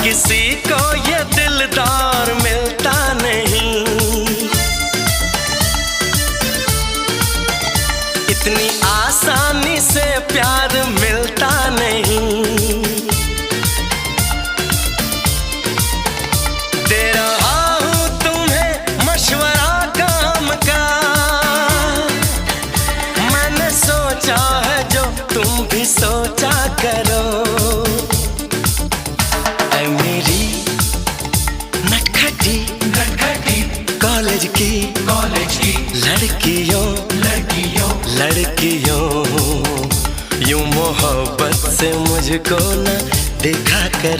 किसी को ये दिलदार मिलता नहीं। इतनी आसानी से प्यार मिलता नहीं। दे रहा हूं तुम्हें मशवरा काम का, मैंने सोचा है जो तुम भी सोचा करो। ऐ मेरी नटखटी कॉलेज की लड़कियों यूं मोहब्बत से मुझको न देखा कर।